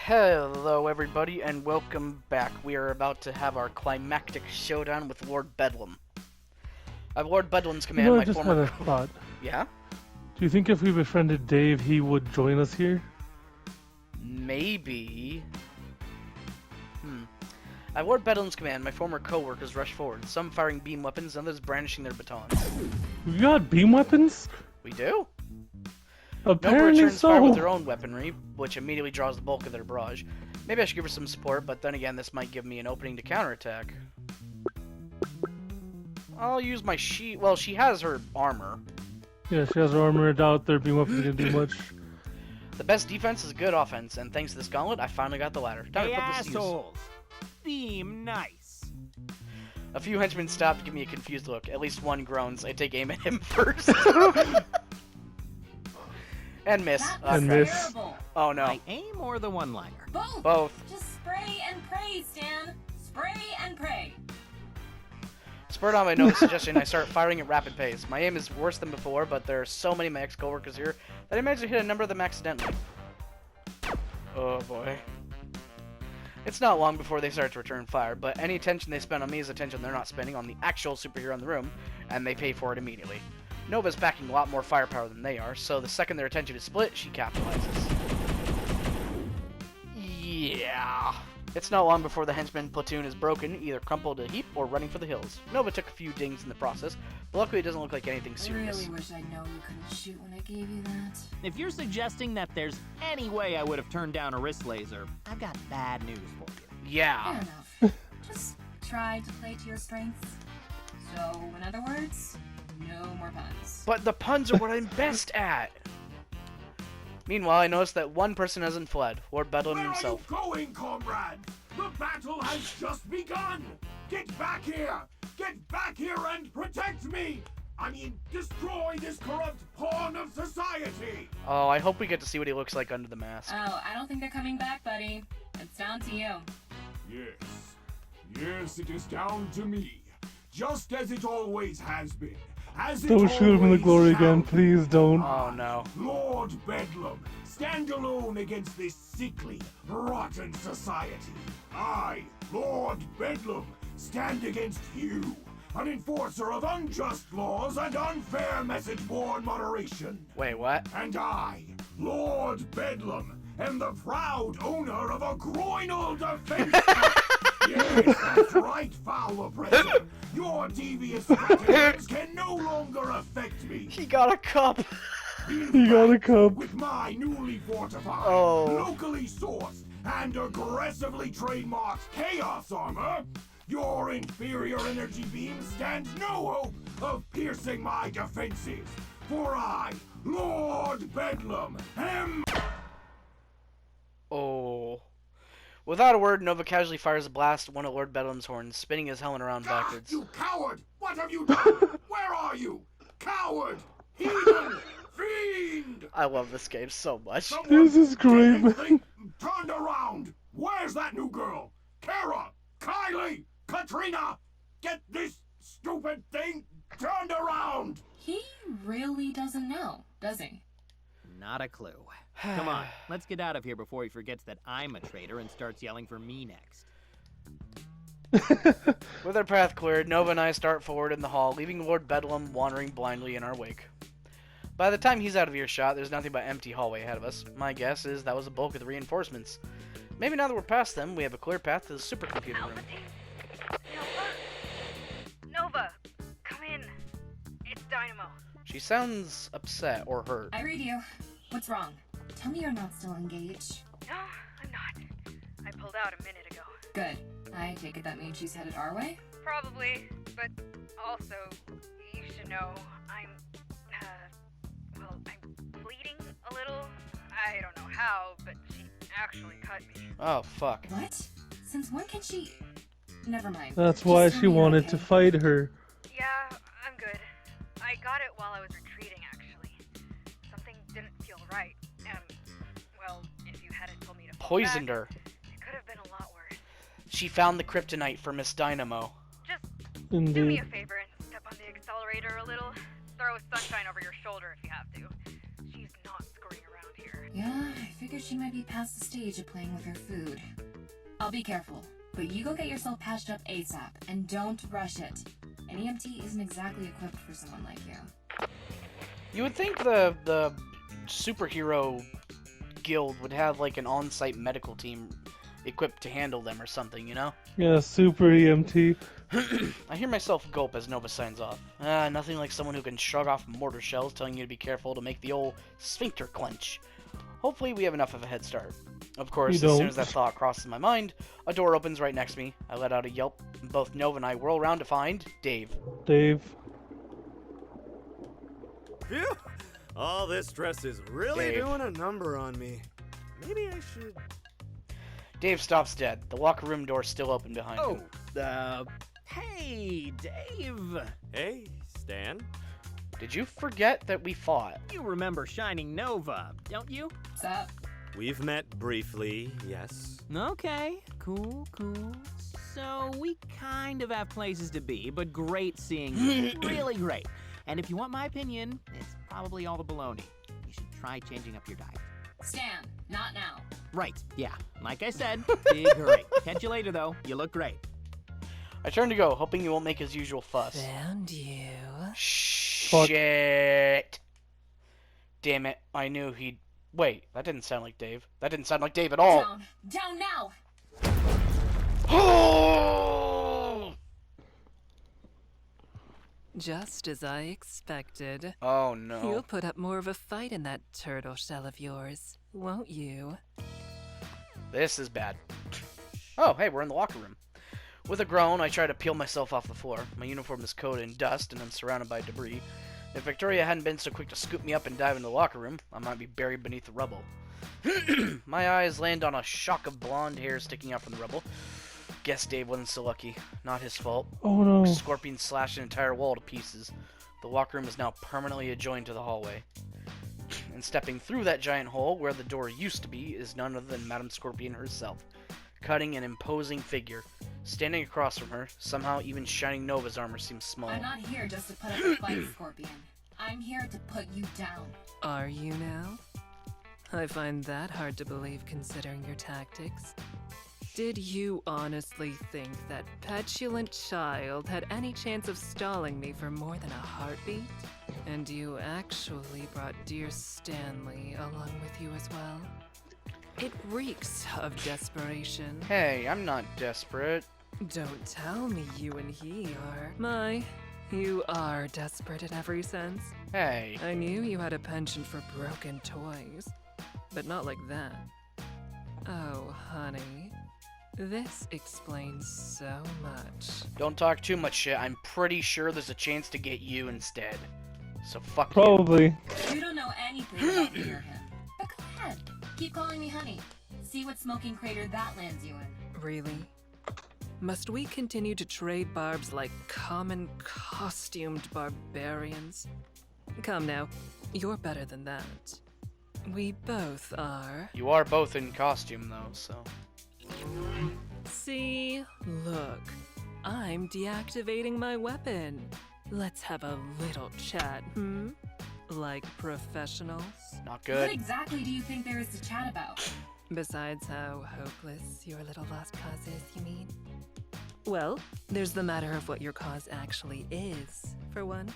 Hello everybody and welcome back. We are about to have our climactic showdown with Lord Bedlam. I have Lord Bedlam's command, I my just former... had a thought. Yeah? Do you think if we befriended Dave, he would join us here? Maybe. I have Lord Bedlam's command, my former co-workers rush forward, some firing beam weapons, others brandishing their batons. We got beam weapons? We do? Nova Apparently returns fire with so. their own weaponry, which immediately draws the bulk of their barrage. Maybe I should give her some support, but then again, this might give me an opening to counterattack. I'll use my well, she has her armor. Yeah, she has her armor. I doubt their beam weapons are gonna do much. The best defense is good offense, and thanks to this gauntlet, I finally got the ladder. Time to put this to use. Seem nice. A few henchmen stop to give me a confused look. At least one groans. I take aim at him first. And miss. And miss. Oh no. My aim or the one-liner? Both. Just spray and pray, Stan. Spray and pray. Spurred on by Nova's suggestion, I start firing at rapid pace. My aim is worse than before, but there are so many of my ex-coworkers here that I managed to hit a number of them accidentally. Oh boy. It's not long before they start to return fire, but any attention they spend on me is attention they're not spending on the actual superhero in the room, and they pay for it immediately. Nova's packing a lot more firepower than they are, so the second their attention is split, she capitalizes. Yeah. It's not long before the henchman platoon is broken, either crumpled a heap or running for the hills. Nova took a few dings in the process, but luckily it doesn't look like anything serious. I really wish I'd known you couldn't shoot when I gave you that. If you're suggesting that there's any way I would have turned down a wrist laser, I've got bad news for you. Yeah. Fair enough. Just try to play to your strengths. So, in other words, no more puns. But the puns are what I'm best at! Meanwhile, I noticed that one person hasn't fled. Lord Bedlam himself. Where are you going, comrades? The battle has just begun! Get back here! Get back here and protect me! I mean, destroy this corrupt pawn of society! Oh, I hope we get to see what he looks like under the mask. Oh, I don't think they're coming back, buddy. It's down to you. Yes. Yes, it is down to me. Just as it always has been. Don't shoot him in the glory again, shall. please don't. Oh no. Lord Bedlam, stand alone against this sickly, rotten society. I, Lord Bedlam, stand against you, an enforcer of unjust laws and unfair message-borne moderation. Wait, what? And I, Lord Bedlam, am the proud owner of a groinal defense. Yes, that's right, foul oppressor. Your devious strategies can no longer affect me. He got a cup! He got a cup. With my newly fortified, locally sourced, and aggressively trademarked Chaos Armor, your inferior energy beam stands no hope of piercing my defenses. For I, Lord Bedlam, am... Oh. Without a word, Nova casually fires a blast at one of Lord Bedlam's horns, spinning his helmet around backwards. You coward! What have you done? Where are you? Coward! Heathen! Fiend! I love this game so much. Someone This is great, get man. turned around! Where's that new girl? Kara! Kylie! Katrina! Get this stupid thing turned around! He really doesn't know, does he? Not a clue. Come on, let's get out of here before he forgets that I'm a traitor and starts yelling for me next. With our path cleared, Nova and I start forward in the hall, leaving Lord Bedlam wandering blindly in our wake. By the time he's out of earshot, there's nothing but empty hallway ahead of us. My guess is that was the bulk of the reinforcements. Maybe now that we're past them, we have a clear path to the supercomputer room. Nova, come in. It's Dynamo. She sounds upset or hurt. I read you. What's wrong? Tell me you're not still engaged. No, I'm not. I pulled out a minute ago. Good. I take it that means she's headed our way? Probably, but also, you should know, I'm bleeding a little. I don't know how, but she actually cut me. Oh, fuck. What? Since when can she... Never mind. That's Just why tell she me you're wanted okay. to fight her. Yeah, I'm good. I got it while I was retreating, actually. Something didn't feel right, and, well, if you hadn't told me to pull Poisoned back, her. it could have been a lot worse. She found the kryptonite for Miss Dynamo. Just do me Indeed. a favor and step on the accelerator a little. Throw sunshine over your shoulder if you have to. She's not screwing around here. Yeah, I figured she might be past the stage of playing with her food. I'll be careful, but you go get yourself patched up ASAP, and don't rush it. An EMT isn't exactly equipped for someone like you. You would think the superhero guild would have like an on-site medical team equipped to handle them or something, you know? Yeah, super EMT. I hear myself gulp as Nova signs off. Nothing like someone who can shrug off mortar shells telling you to be careful to make the old sphincter clench. Hopefully we have enough of a head start. Of course, as soon as that thought crosses my mind, a door opens right next to me. I let out a yelp, and both Nova and I whirl around to find Dave. Dave. Phew! All this stress is really Dave. doing a number on me. Maybe I should... Dave stops dead. The locker room door still open behind him. Hey, Dave. Hey, Stan. Did you forget that we fought? You remember Shining Nova, don't you? What's up? We've met briefly, yes. Okay, cool. So, we kind of have places to be, but great seeing you. Really great. And if you want my opinion, it's probably all the baloney. You should try changing up your diet. Stan, not now. Right, yeah. Like I said, big hurry. Catch you later, though. You look great. I turn to go, hoping he won't make his usual fuss. Found you. Shit. Damn it, I knew he'd... Wait, that didn't sound like Dave. That didn't sound like Dave at all. Down now! Oh! Just as I expected. Oh no. You'll put up more of a fight in that turtle shell of yours, won't you? This is bad. Oh, hey, we're in the locker room. With a groan, I try to peel myself off the floor. My uniform is coated in dust, and I'm surrounded by debris. If Victoria hadn't been so quick to scoop me up and dive into the locker room, I might be buried beneath the rubble. My eyes land on a shock of blonde hair sticking out from the rubble. Guess Dave wasn't so lucky. Not his fault. Oh no. Scorpion slashed an entire wall to pieces. The locker room is now permanently adjoined to the hallway. And stepping through that giant hole where the door used to be is none other than Madame Scorpion herself, cutting an imposing figure. Standing across from her, somehow even Shining Nova's armor seems small. I'm not here just to put up a fight, Scorpion. I'm here to put you down. Are you now? I find that hard to believe considering your tactics. Did you honestly think that petulant child had any chance of stalling me for more than a heartbeat? And you actually brought dear Stanley along with you as well? It reeks of desperation. Hey, I'm not desperate. Don't tell me you and he are. You are desperate in every sense. Hey. I knew you had a penchant for broken toys, but not like that. Oh, honey. This explains so much. Don't talk too much shit. I'm pretty sure there's a chance to get you instead. So fuck Probably. You don't know anything about me or him. But go ahead. Keep calling me honey. See what smoking crater that lands you in. Really? Must we continue to trade barbs like common costumed barbarians? Come now, you're better than that. We both are. You are both in costume though, so... See? Look. I'm deactivating my weapon. Let's have a little chat, Like professionals? Not What good. exactly do you think there is to chat about? Besides how hopeless your little lost cause is, you mean? Well, there's the matter of what your cause actually is, for one.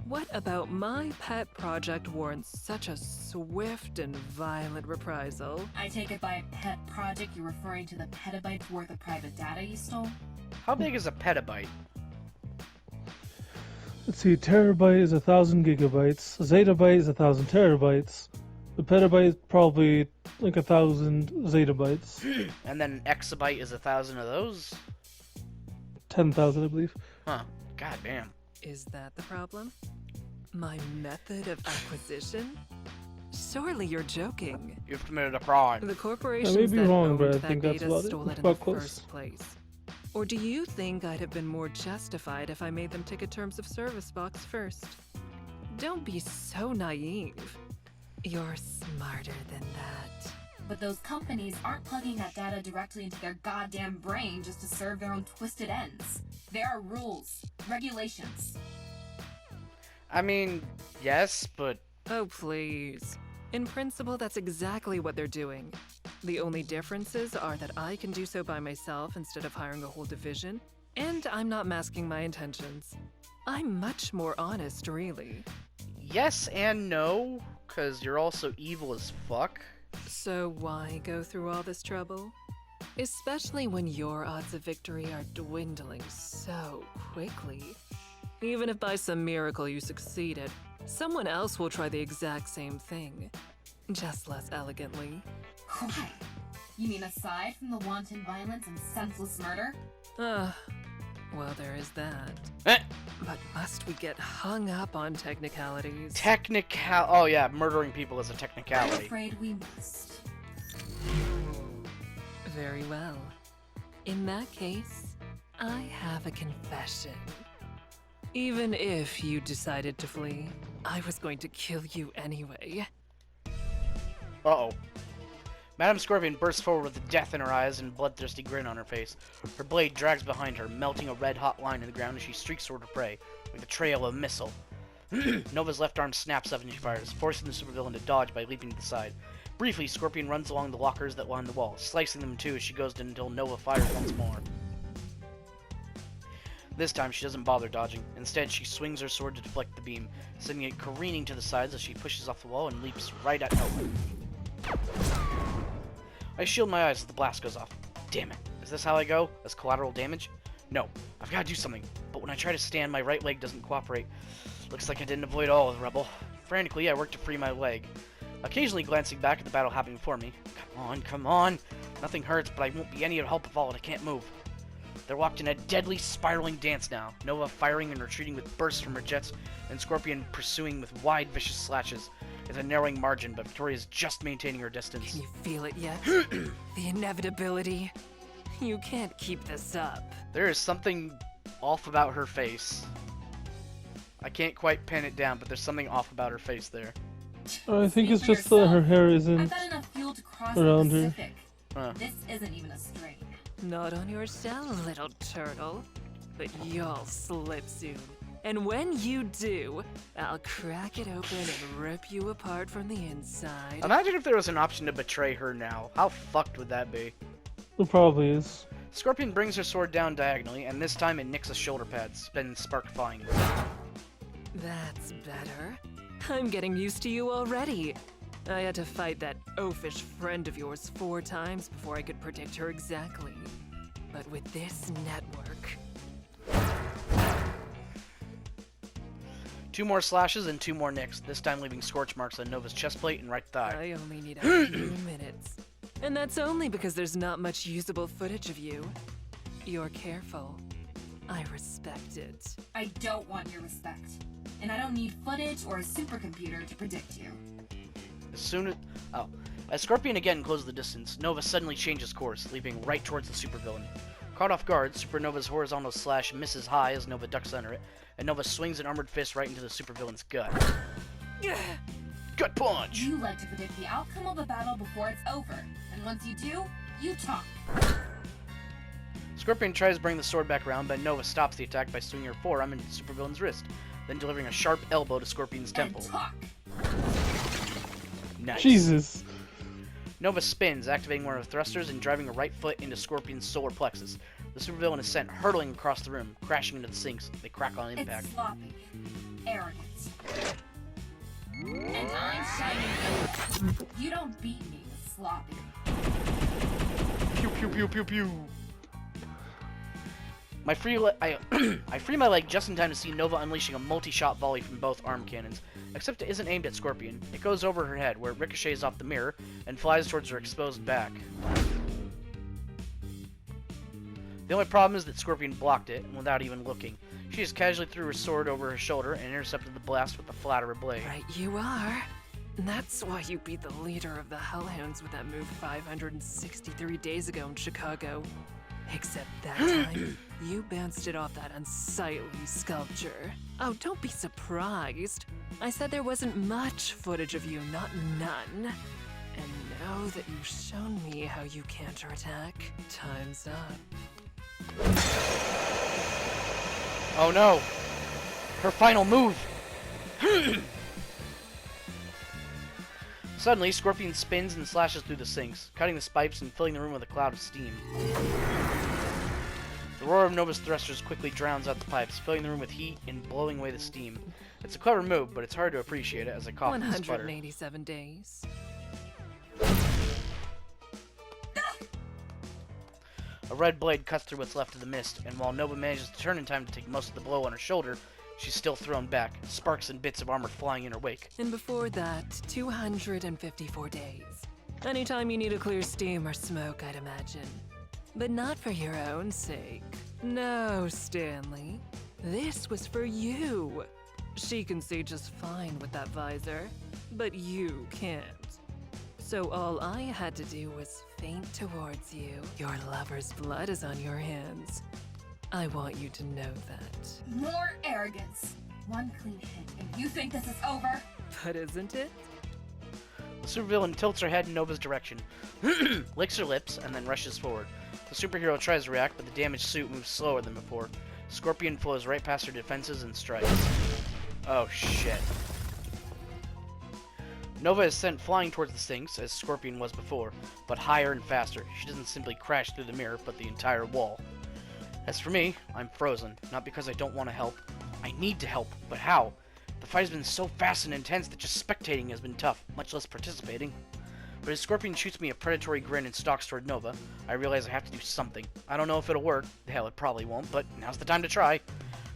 What about my pet project warrants such a swift and violent reprisal? I take it by pet project you're referring to the petabytes worth of private data you stole? How big is a petabyte? Let's see, terabyte is 1,000 gigabytes. A zettabyte is 1,000 terabytes. The petabyte is probably like 1,000 zettabytes. And then an exabyte is 1,000 of those? 10,000, I believe. Huh. God damn. Is that the problem? My method of acquisition? Surely you're joking. You've committed a crime. The corporations I may be that wrong, owned but I that think that's data about it. stole it in About the close. first place. Or do you think I'd have been more justified if I made them take a terms of service box first? Don't be so naive. You're smarter than that. But those companies aren't plugging that data directly into their goddamn brain just to serve their own twisted ends. There are rules, regulations. I mean, yes, but... Oh, please. In principle, that's exactly what they're doing. The only differences are that I can do so by myself instead of hiring a whole division, and I'm not masking my intentions. I'm much more honest, really. Yes and no, because you're also evil as fuck. So why go through all this trouble? Especially when your odds of victory are dwindling so quickly. Even if by some miracle you succeeded, someone else will try the exact same thing, just less elegantly. Why? You mean aside from the wanton violence and senseless murder? Well, there is that. Eh. But must we get hung up on technicalities? Oh yeah, murdering people is a I'm technicality. afraid we must. Very well. In that case, I have a confession. Even if you decided to flee, I was going to kill you anyway. Uh-oh. Madame Scorpion bursts forward with death in her eyes and a bloodthirsty grin on her face. Her blade drags behind her, melting a red-hot line in the ground as she streaks toward her prey, like the trail of a missile. Nova's left arm snaps up and she fires, forcing the supervillain to dodge by leaping to the side. Briefly, Scorpion runs along the lockers that line the wall, slicing them in two as she goes until Nova fires once more. This time, she doesn't bother dodging. Instead, she swings her sword to deflect the beam, sending it careening to the sides as she pushes off the wall and leaps right at Nova. I shield my eyes as the blast goes off. Damn it. Is this how I go? As collateral damage? No. I've got to do something. But when I try to stand, my right leg doesn't cooperate. Looks like I didn't avoid all of the rubble. Frantically, I work to free my leg. Occasionally glancing back at the battle happening before me. Come on, come on. Nothing hurts, but I won't be any help if all I can't move. They're locked in a deadly, spiraling dance now. Nova firing and retreating with bursts from her jets, and Scorpion pursuing with wide, vicious slashes. It's a narrowing margin, but Victoria's just maintaining her distance. Can you feel it yet? The inevitability. You can't keep this up. There is something off about her face. I can't quite pin it down, but there's something off about her face there. I think it's Speak for just that yourself. her hair I've isn't got enough fuel to cross around the her. Pacific. This isn't even a strain. Not on your shell, little turtle. But you'll slip soon. And when you do, I'll crack it open and rip you apart from the inside. Imagine if there was an option to betray her now. How fucked would that be? It probably is. Scorpion brings her sword down diagonally, and this time it nicks a shoulder pad, spin spark flying. That's better. I'm getting used to you already. I had to fight that oafish friend of yours 4 times before I could predict her exactly. But with this network... 2 more slashes and 2 more nicks, this time leaving scorch marks on Nova's chest plate and right thigh. I only need a few minutes. And that's only because there's not much usable footage of you. You're careful. I respect it. I don't want your respect. And I don't need footage or a supercomputer to predict you. As Scorpion again closes the distance, Nova suddenly changes course, leaping right towards the supervillain. Caught off guard, Supernova's horizontal slash misses high as Nova ducks under it, and Nova swings an armored fist right into the supervillain's gut. Gut punch! You like to predict the outcome of a battle before it's over. And once you do, you talk. Scorpion tries to bring the sword back around, but Nova stops the attack by swinging her forearm into the supervillain's wrist, then delivering a sharp elbow to Scorpion's temple. And talk. Nice. Jesus. Nova spins, activating one of her thrusters and driving her right foot into Scorpion's solar plexus. The supervillain is sent hurtling across the room, crashing into the sinks. They crack on impact. It's sloppy. Arrogant. And I'm shining. You don't beat me with sloppy. Pew pew pew pew pew. I free my leg just in time to see Nova unleashing a multi-shot volley from both arm cannons. Except it isn't aimed at Scorpion. It goes over her head, where it ricochets off the mirror and flies towards her exposed back. The only problem is that Scorpion blocked it without even looking. She just casually threw her sword over her shoulder and intercepted the blast with the flat of her blade. Right you are. That's why you beat the leader of the Hellhounds with that move 563 days ago in Chicago. Except that time, you bounced it off that unsightly sculpture. Oh, don't be surprised. I said there wasn't much footage of you, not none. And now that you've shown me how you counterattack, time's up. Oh no! Her final move! Suddenly, Scorpion spins and slashes through the sinks, cutting the pipes and filling the room with a cloud of steam. The roar of Nova's thrusters quickly drowns out the pipes, filling the room with heat and blowing away the steam. It's a clever move, but it's hard to appreciate it as I cough and sputter. 187 days. A red blade cuts through what's left of the mist, and while Nova manages to turn in time to take most of the blow on her shoulder, she's still thrown back, sparks and bits of armor flying in her wake. And before that, 254 days. Anytime you need to clear steam or smoke, I'd imagine. But not for your own sake. No, Stanley. This was for you. She can see just fine with that visor, but you can't. So all I had to do was faint towards you. Your lover's blood is on your hands. I want you to know that. More arrogance. One clean hit, and you think this is over? But isn't it? The supervillain tilts her head in Nova's direction, licks her lips, and then rushes forward. The superhero tries to react, but the damaged suit moves slower than before. Scorpion flows right past her defenses and strikes. Oh shit. Nova is sent flying towards the sinks, as Scorpion was before, but higher and faster. She doesn't simply crash through the mirror, but the entire wall. As for me, I'm frozen, not because I don't want to help. I need to help, but how? The fight has been so fast and intense that just spectating has been tough, much less participating. But as Scorpion shoots me a predatory grin and stalks toward Nova, I realize I have to do something. I don't know if it'll work. Hell, it probably won't, but now's the time to try.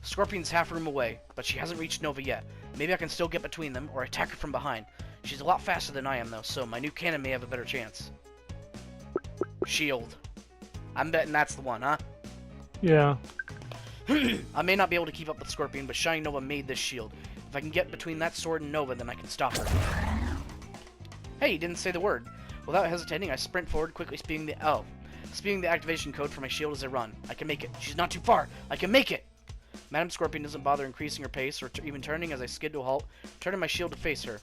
Scorpion's half a room away, but she hasn't reached Nova yet. Maybe I can still get between them, or attack her from behind. She's a lot faster than I am, though, so my new cannon may have a better chance. Shield. I'm betting that's the one, huh? Yeah. I may not be able to keep up with Scorpion, but Shining Nova made this shield. If I can get between that sword and Nova, then I can stop her. Hey, you didn't say the word. Without hesitating, I sprint forward, quickly spewing the activation code for my shield as I run. I can make it. She's not too far. I can make it! Madam Scorpion doesn't bother increasing her pace or even turning as I skid to a halt, turning my shield to face her.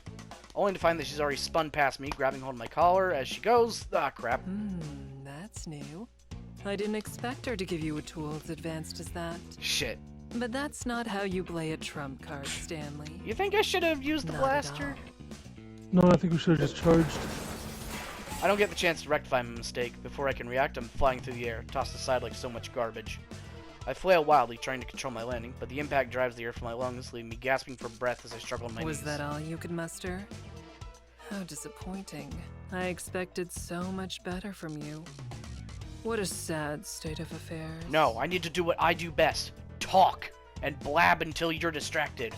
Only to find that she's already spun past me, grabbing hold of my collar as she goes. Ah, crap. That's new. I didn't expect her to give you a tool as advanced as that. Shit. But that's not how you play a trump card, Stanley. You think I should have used the Not blaster? No, I think we should have just charged. I don't get the chance to rectify my mistake. Before I can react, I'm flying through the air, tossed aside like so much garbage. I flail wildly, trying to control my landing, but the impact drives the air from my lungs, leaving me gasping for breath as I struggle on my knees. Was that all you could muster? How disappointing. I expected so much better from you. What a sad state of affairs. No, I need to do what I do best. Talk! And blab until you're distracted.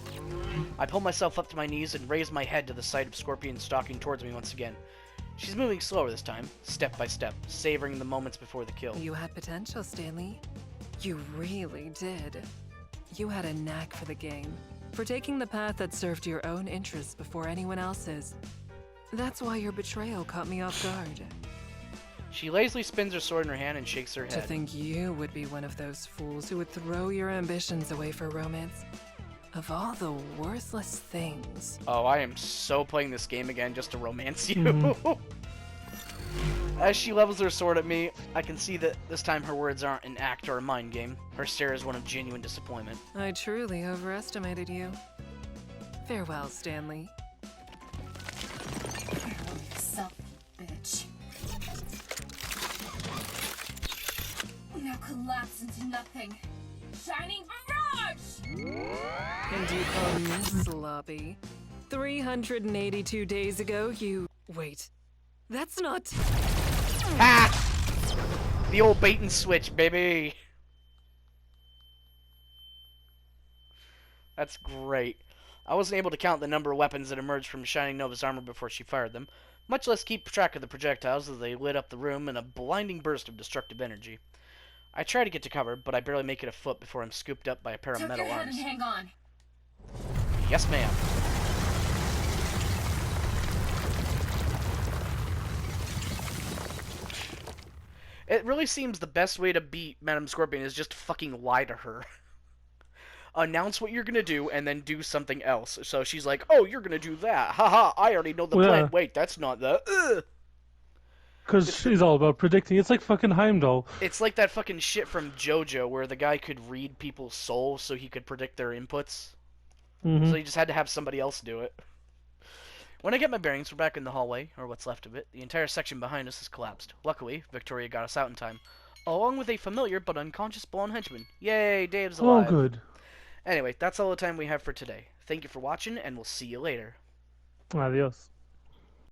I pull myself up to my knees and raise my head to the sight of Scorpion stalking towards me once again. She's moving slower this time, step by step, savoring the moments before the kill. You had potential, Stanley. You really did. You had a knack for the game, for taking the path that served your own interests before anyone else's. That's why your betrayal caught me off guard. She lazily spins her sword in her hand and shakes her To head. think you would be one of those fools who would throw your ambitions away for romance. Of all the worthless things. Oh, I am so playing this game again just to romance you. As she levels her sword at me, I can see that this time her words aren't an act or a mind game. Her stare is one of genuine disappointment. I truly overestimated you. Farewell, Stanley. Yourself, bitch. Now collapse into nothing. Shining Mirage! And you call me sloppy? 382 days ago, you... Wait. That's not... Ha! The old bait and switch, baby! That's great. I wasn't able to count the number of weapons that emerged from Shining Nova's armor before she fired them, much less keep track of the projectiles as they lit up the room in a blinding burst of destructive energy. I try to get to cover, but I barely make it a foot before I'm scooped up by a pair of Tuck metal your head arms. and hang on. Yes, ma'am. It really seems the best way to beat Madam Scorpion is just fucking lie to her. Announce what you're gonna do and then do something else. So she's like, oh, you're gonna do that. Haha, I already know the plan. Wait, that's not the... Because she's all about predicting. It's like fucking Heimdall. It's like that fucking shit from JoJo where the guy could read people's souls so he could predict their inputs. So he just had to have somebody else do it. When I get my bearings, we're back in the hallway, or what's left of it. The entire section behind us has collapsed. Luckily, Victoria got us out in time, along with a familiar but unconscious blonde henchman. Yay, Dave's Oh, alive. good. Anyway, that's all the time we have for today. Thank you for watching, and we'll see you later. Adios.